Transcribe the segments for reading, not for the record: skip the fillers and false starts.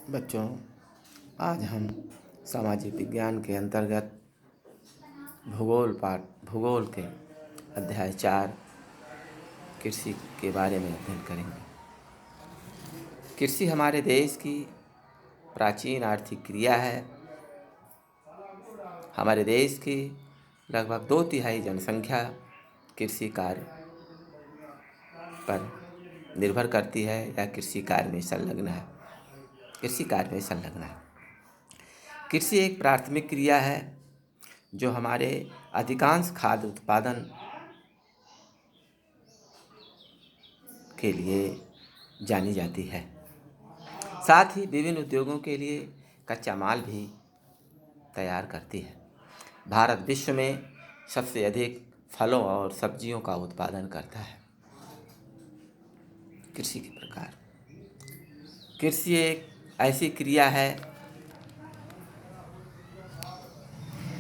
बच्चों, आज हम सामाजिक विज्ञान के अंतर्गत भूगोल के अध्याय 4 कृषि के बारे में अध्ययन करेंगे। कृषि हमारे देश की प्राचीन आर्थिक क्रिया है। हमारे देश की लगभग 2/3 जनसंख्या कृषि कार्य पर निर्भर करती है या कृषि कार्य में संलग्न है। कृषि एक प्राथमिक क्रिया है जो हमारे अधिकांश खाद्य उत्पादन के लिए जानी जाती है। साथ ही विभिन्न उद्योगों के लिए कच्चा माल भी तैयार करती है। भारत विश्व में सबसे अधिक फलों और सब्जियों का उत्पादन करता है। कृषि के प्रकार। कृषि एक ऐसी क्रिया है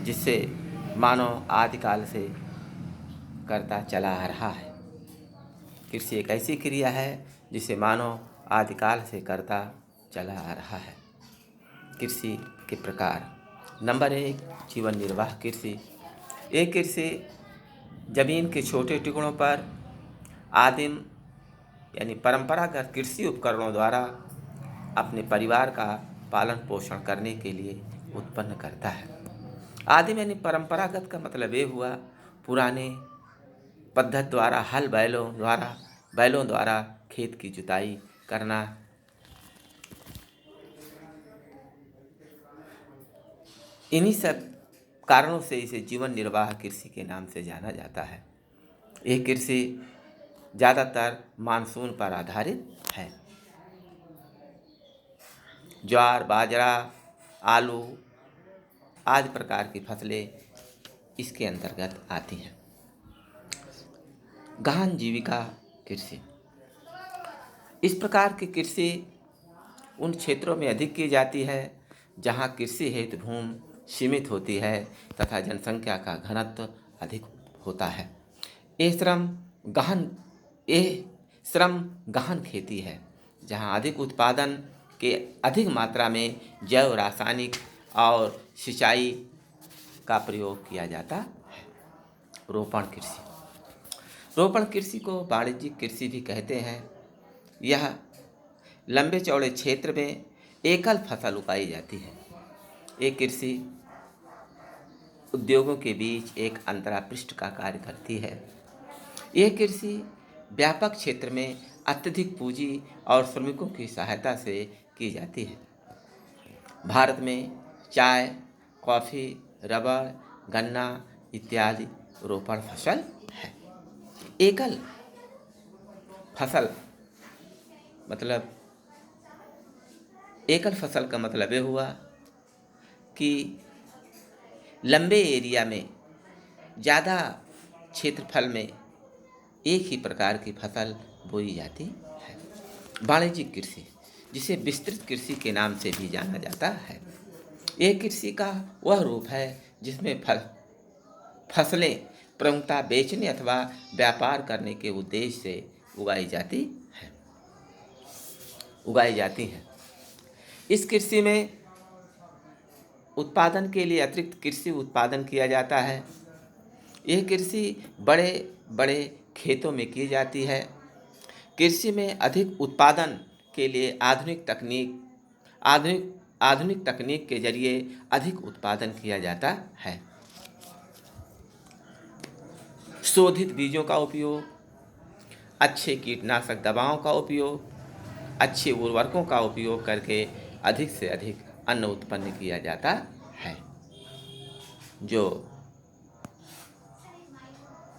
जिससे मानव आदिकाल से करता चला आ रहा है। कृषि एक ऐसी क्रिया है जिसे मानव आदिकाल से करता चला आ रहा है। कृषि के प्रकार। नंबर 1, जीवन निर्वाह कृषि। एक कृषि जमीन के छोटे टुकड़ों पर आदिम यानी परंपरागत कृषि उपकरणों द्वारा अपने परिवार का पालन पोषण करने के लिए उत्पन्न करता है। आदिम यानी परंपरागत का मतलब ये हुआ पुराने पद्धति द्वारा बैलों द्वारा खेत की जुताई करना। इन्हीं सब कारणों से इसे जीवन निर्वाह कृषि के नाम से जाना जाता है। यह कृषि ज़्यादातर मानसून पर आधारित है। ज्वार, बाजरा, आलू आदि प्रकार की फसलें इसके अंतर्गत आती हैं। गहन जीविका कृषि। इस प्रकार की कृषि उन क्षेत्रों में अधिक की जाती है जहाँ कृषि हेतु भूमि सीमित होती है तथा जनसंख्या का घनत्व अधिक होता है। यह श्रम गहन खेती है जहाँ अधिक उत्पादन के अधिक मात्रा में जैव रासायनिक और सिंचाई का प्रयोग किया जाता है। रोपण कृषि को वाणिज्यिक कृषि भी कहते हैं। यह लंबे चौड़े क्षेत्र में एकल फसल उगाई जाती है। एक कृषि उद्योगों के बीच एक अंतरापृष्ठ का कार्य करती है। यह कृषि व्यापक क्षेत्र में अत्यधिक पूंजी और श्रमिकों की सहायता से की जाती है। भारत में चाय, कॉफ़ी, रबड़, गन्ना इत्यादि रोपण फसल है। एकल फसल का मतलब ये हुआ कि लंबे एरिया में ज़्यादा क्षेत्रफल में एक ही प्रकार की फसल बोई जाती है। वाणिज्यिक कृषि, जिसे विस्तृत कृषि के नाम से भी जाना जाता है, एक कृषि का वह रूप है जिसमें फसलें प्रमुखतः बेचने अथवा व्यापार करने के उद्देश्य से उगाई जाती हैं। इस कृषि में उत्पादन के लिए अतिरिक्त कृषि उत्पादन किया जाता है। यह कृषि बड़े बड़े खेतों में की जाती है। कृषि में अधिक उत्पादन के लिए आधुनिक तकनीक के जरिए अधिक उत्पादन किया जाता है। शोधित बीजों का उपयोग, अच्छे कीटनाशक दवाओं का उपयोग, अच्छे उर्वरकों का उपयोग करके अधिक से अधिक अन्न उत्पन्न किया जाता है, जो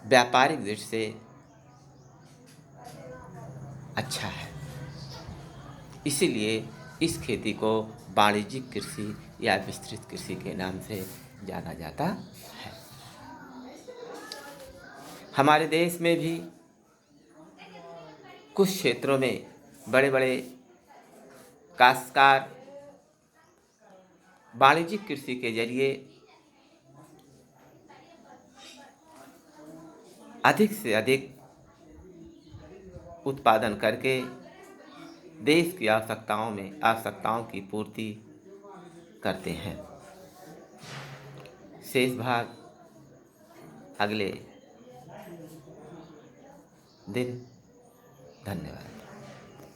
व्यापारिक दृष्टि से अच्छा है। इसीलिए इस खेती को वाणिज्यिक कृषि या विस्तृत कृषि के नाम से जाना जाता है। हमारे देश में भी कुछ क्षेत्रों में बड़े बड़े काश्तकार वाणिज्यिक कृषि के जरिए अधिक से अधिक उत्पादन करके देश की आवश्यकताओं की पूर्ति करते हैं। शेष भाग अगले दिन। धन्यवाद।